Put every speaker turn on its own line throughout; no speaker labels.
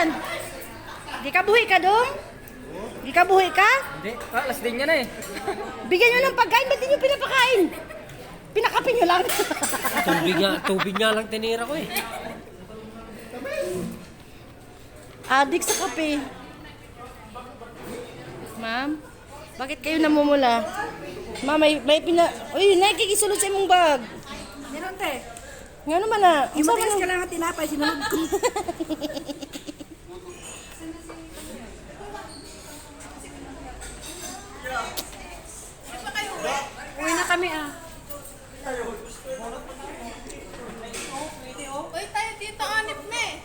yan? Di ka buhi ka, Dong? Di ka buhi ka?
Hindi. Last din niya na eh.
Bigyan nyo ng pagkain, ba't di nyo pinapakain? Pinakapin nyo lang.
Tubig nga lang tinira ko eh.
Adik sa kape. Ma'am, bakit kayo namumula? Ma'am, may Uy, nakikisulot sa imong bag.
Meron te.
Nga naman na.
Yung matigas ka lang ang tinapay, sinunod ko. Uwi na kami ah.
Uy, tayo dito, anip na eh.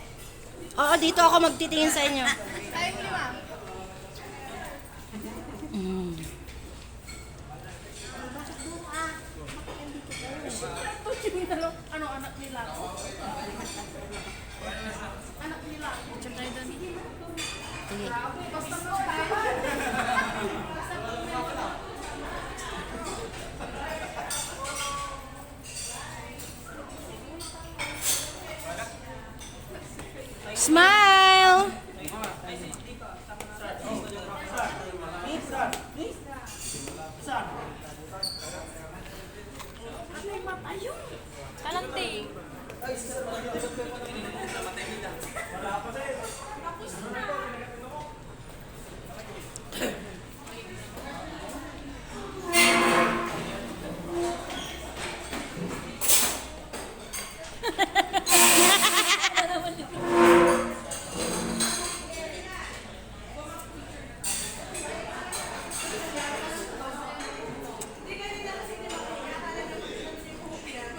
Oo, dito ako magtitingin sa inyo.
Tayo lima. Ano, anak nila? Anak nila. Diyan tayo doon.
Sige. Smile!
Kalante.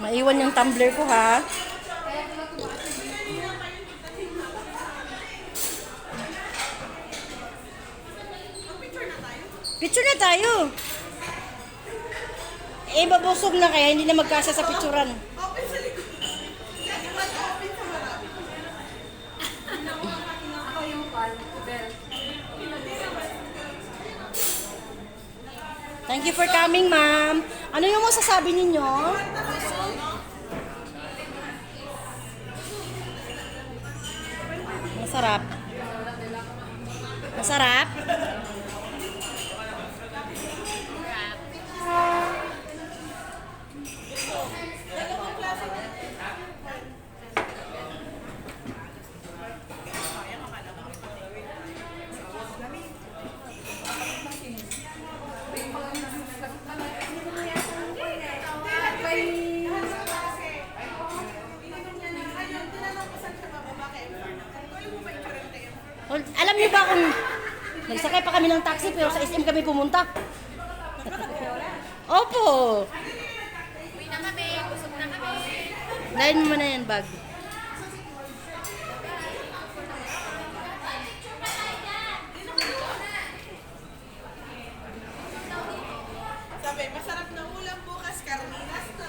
Maiwan yung tumbler ko, ha? Picture na tayo. Eh, babusog na kaya hindi na magkasa sa picturean. Thank you for coming, ma'am. Ano yung masasabi ninyo? Masarap. Masarap? Alam niyo ba kung nagsakay pa kami ng taxi pero sa SM kami pumunta? Opo.
Uwi na kami, busog na kami.
Lain mo na yan, bag.
Sabi, masarap na ulam bukas, karninas na.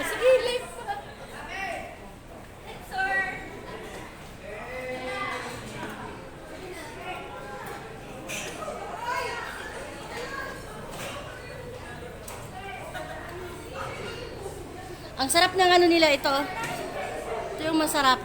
Sige, live pa. Sir.
Ang sarap ng ano nila ito. Ito yung masarap.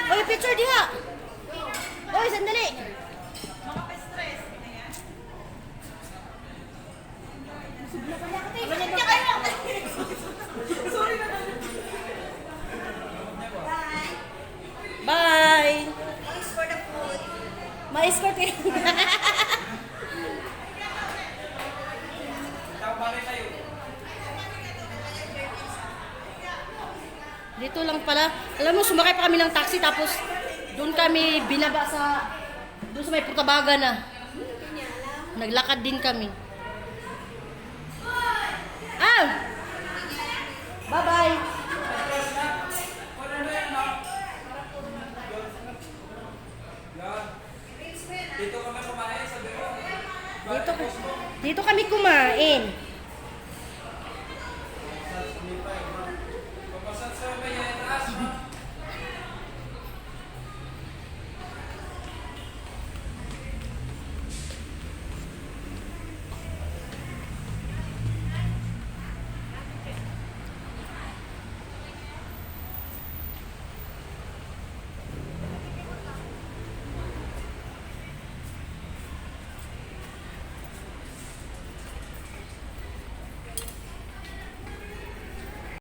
Oy, picture diha. Oy, sandali. Bye.
Thanks for the food.
Ma-escort kayo. Dito lang pala. Alam mo, sumakay pa kami ng taxi tapos doon kami binaba sa doon sa may Purtabaga na. Naglakad din kami.